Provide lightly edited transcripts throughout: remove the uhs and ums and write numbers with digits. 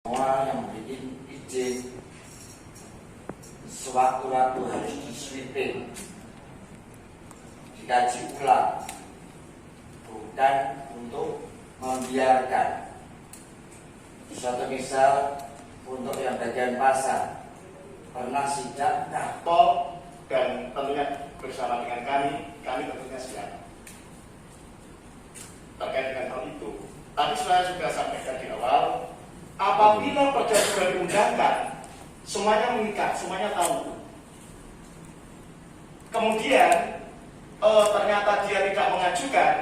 Semua yang bikin izin sewaktu-waktu harus disweeping, dikaji ulang, bukan untuk membiarkan. Suatu misal untuk yang bagian pasar pernah sidak tol dan tentunya bersama dengan kami tentunya siap terkait dengan hal itu. Tadi saya sudah sampaikan di awal, apabila perda sudah diundangkan, semuanya mengikat, semuanya tahu. Kemudian ternyata dia tidak mengajukan,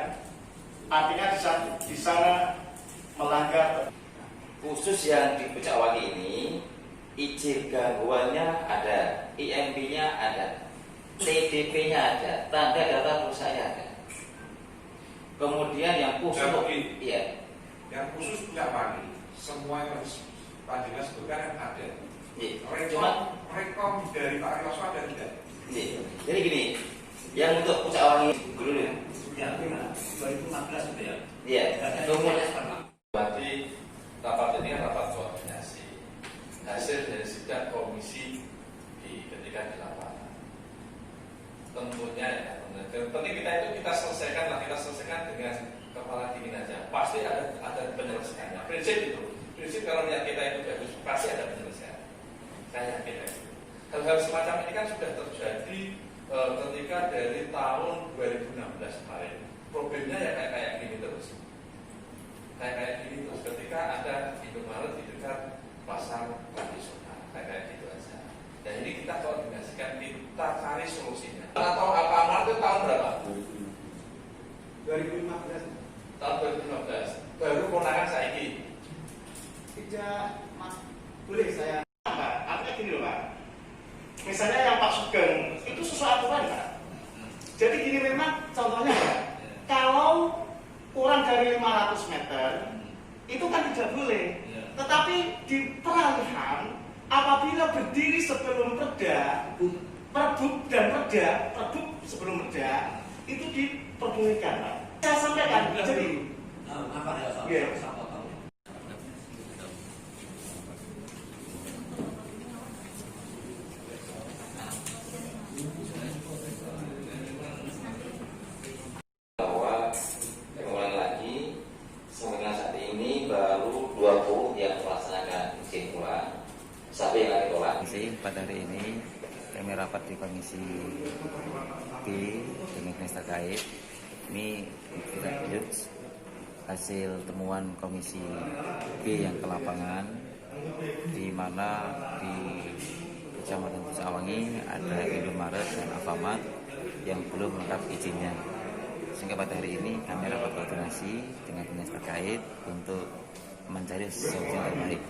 artinya di sana melanggar. Khusus yang di Pucak Wangi ini, izin gangguannya ada, IMB-nya ada, TDP-nya ada, tanda data perusahaan ada. Kemudian yang khusus, iya, yang khusus Pucak Wangi, semua yang panjenengan sebutkan ada. Rekom dari Pak Rioso ada tidak? Jadi gini, yang untuk Pucak Wangi dulu ya. Ya, 2014 itu ya. Iya. Kemudian berarti rapat ini rapat koordinasi hasil dari sidang komisi ketika di lapangan. Tentunya ya, penting kita selesaikan dengan kepala dingin aja. Pasti ada penyelesaiannya. Prinsip kalau niat kita itu bagus, pasti ada penyelesaian. Saya yakin itu. Hal-hal semacam ini kan sudah terjadi ketika dari tahun 2016 kemarin. Problemnya ya kayak gini terus. Kayak gini terus ketika ada Indomaret di dekat pasar tradisional, kayak gitu aja. Dan ini kita koordinasikan, kita cari solusinya. Atau Alfamart itu tahun berapa? 2015. Tahun 2015. Baru konangan saiki. Tidak, Mas. Boleh saya? Artinya gini loh, Pak. Misalnya yang Pak Sugeng itu sesuai aturan, Pak. Jadi gini memang contohnya ya, kalau kurang dari 500 meter itu kan tidak boleh. Tetapi di peralihan apabila berdiri sebelum perda, perbuk dan perda, perbuk sebelum perda itu diperbolehkan, Pak. Saya sampaikan. Jadi apa ya soal? Iya. bahwa mengulang lagi sampai saat ini baru 20 yang melaksanakan izin pulang, sampai yang lagi tolak. Pada hari ini kami rapat di Komisi B dengan dinas terkait. Ini kita lanjut hasil temuan Komisi B yang ke lapangan, di mana di Kecamatan Pucak Wangi ada Indomaret dan Alfamart yang belum lengkap izinnya. Sehingga pada hari ini kami rapat koordinasi dengan dinas terkait untuk mencari solusi yang terbaik.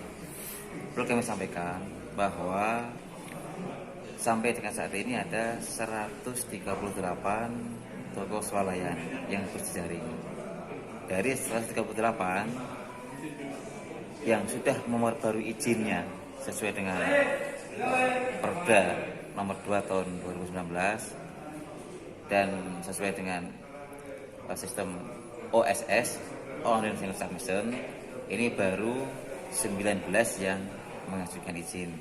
Perlu kami sampaikan bahwa sampai dengan saat ini ada 138 toko swalayan yang berjejaring. Dari 138 yang sudah memperbarui izinnya sesuai dengan Perda nomor 2 tahun 2019 dan sesuai dengan sistem OSS, Online Single Submission, ini baru 19 yang mengajukan izin.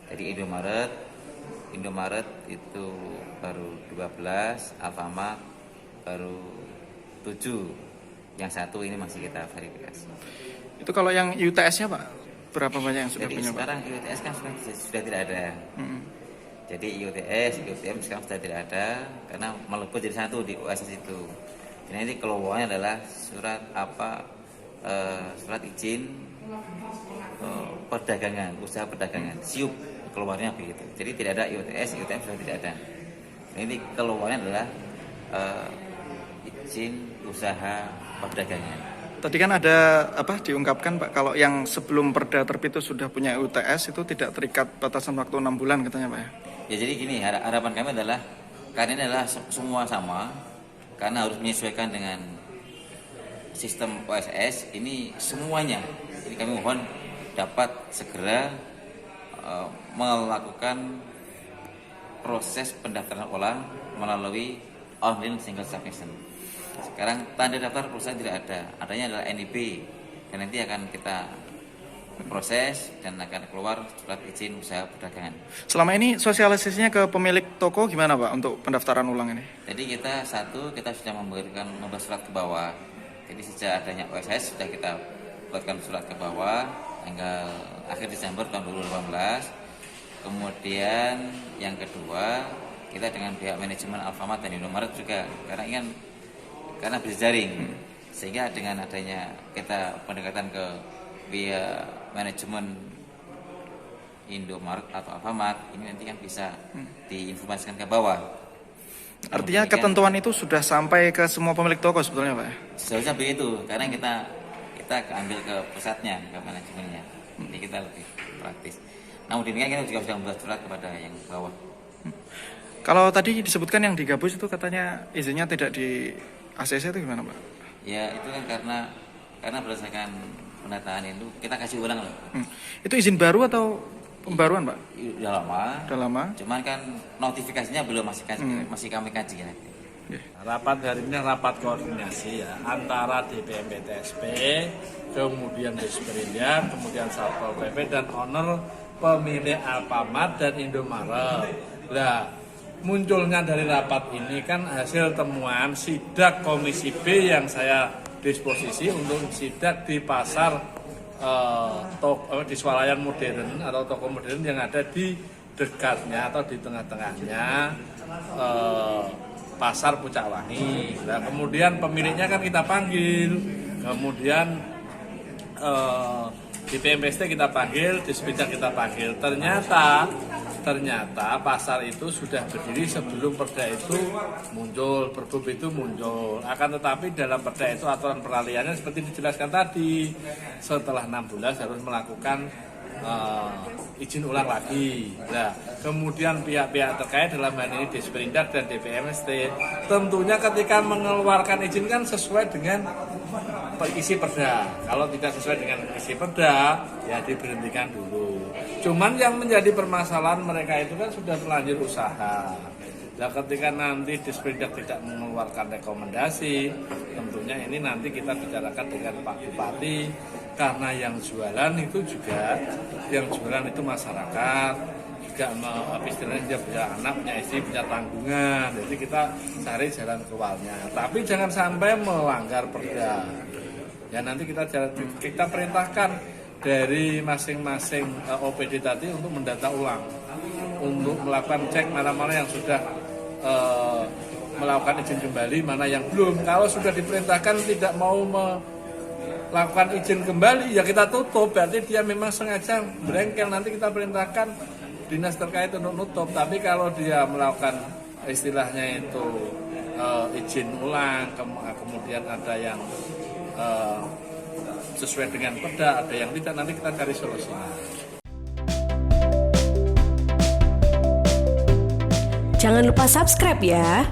Jadi Indomaret itu baru 12, Alfamart baru 7, yang satu ini masih kita verifikasi. Itu kalau yang UTS-nya Pak, berapa banyak yang sudah Jadi punya Pak? sekarang UTS kan sudah tidak ada. Jadi UTM sekarang sudah tidak ada karena melebur jadi satu di OSS itu. Jadi nanti keluarnya adalah surat izin perdagangan, usaha perdagangan, SIUP keluarnya begitu. Jadi tidak ada UTM sudah tidak ada. Ini keluarnya adalah izin usaha perdagangan. Tadi kan ada diungkapkan Pak, kalau yang sebelum Perda terbit itu sudah punya UTS itu tidak terikat batasan waktu 6 bulan katanya Pak ya? Ya jadi gini, harapan kami adalah karena ini adalah semua sama, karena harus menyesuaikan dengan sistem OSS ini semuanya. Jadi kami mohon dapat segera melakukan proses pendaftaran ulang melalui online single submission. Sekarang tanda daftar perusahaan tidak ada, adanya adalah NIB dan nanti akan kita proses dan akan keluar surat izin usaha perdagangan. Selama ini sosialisasinya ke pemilik toko gimana Pak untuk pendaftaran ulang ini? Jadi kita sudah membuat surat ke bawah. Jadi sejak adanya OSS sudah kita buatkan surat ke bawah tanggal akhir Desember tahun 2018. Kemudian yang kedua kita dengan pihak manajemen Alfamart dan Indomaret juga karena berjejaring sehingga dengan adanya kita pendekatan ke pihak manajemen Indomaret atau Alfamart ini nanti kan bisa diinformasikan ke bawah. Artinya ketentuan itu sudah sampai ke semua pemilik toko sebetulnya Pak? Seharusnya begitu, karena kita ambil ke pusatnya, ke manajemennya. Jadi kita lebih praktis. Namun demikian kita juga sudah membuat surat kepada yang bawah. Kalau tadi disebutkan yang di Gabus itu katanya izinnya tidak di ACC itu gimana Pak? Ya itu kan karena berdasarkan pendataan itu kita kasih ulang loh. Itu izin baru atau pembaruan Pak? Udah lama. Udah lama. Cuman kan notifikasinya belum masih kami kaji ya. Rapat hari ini rapat koordinasi ya antara DPM PTSP, kemudian Disperindak, kemudian Satpol PP dan owner pemilik Alfamart dan Indomaret. Nah, munculnya dari rapat ini kan hasil temuan sidak Komisi B yang saya disposisi untuk sidak di pasar di swalayan modern atau toko modern yang ada di dekatnya atau di tengah-tengahnya pasar Pucak Wangi. Nah, kemudian pemiliknya kan kita panggil, kemudian di PMPST kita panggil, di Sepeda kita panggil. Ternyata pasar itu sudah berdiri sebelum perda itu muncul, Pergub itu muncul. Akan tetapi dalam perda itu aturan peralihannya seperti dijelaskan tadi, setelah 6 bulan harus melakukan izin ulang lagi. Nah, kemudian pihak-pihak terkait dalam hal ini Disperindak dan DPMST tentunya ketika mengeluarkan izin kan sesuai dengan isi perda. Kalau tidak sesuai dengan isi perda, ya diberhentikan dulu. Cuman yang menjadi permasalahan mereka itu kan sudah terlanjur usaha. Nah, ketika nanti Disperindak tidak mengeluarkan rekomendasi, tentunya ini nanti kita bicarakan dengan Pak Bupati, karena yang jualan itu masyarakat, juga istilahnya dia punya anak, punya istri, punya tanggungan. Jadi kita cari jalan keluarnya. Tapi jangan sampai melanggar perda. Ya nanti kita perintahkan dari masing-masing OPD tadi untuk mendata ulang, untuk melakukan cek mana-mana yang sudah melakukan izin kembali, mana yang belum. Kalau sudah diperintahkan tidak mau melakukan izin kembali, ya kita tutup. Berarti dia memang sengaja berengkel. Nanti kita perintahkan dinas terkait untuk nutup. Tapi kalau dia melakukan istilahnya itu izin ulang, kemudian ada yang sesuai dengan perda, ada yang tidak, nanti kita cari solusinya. Jangan lupa subscribe ya.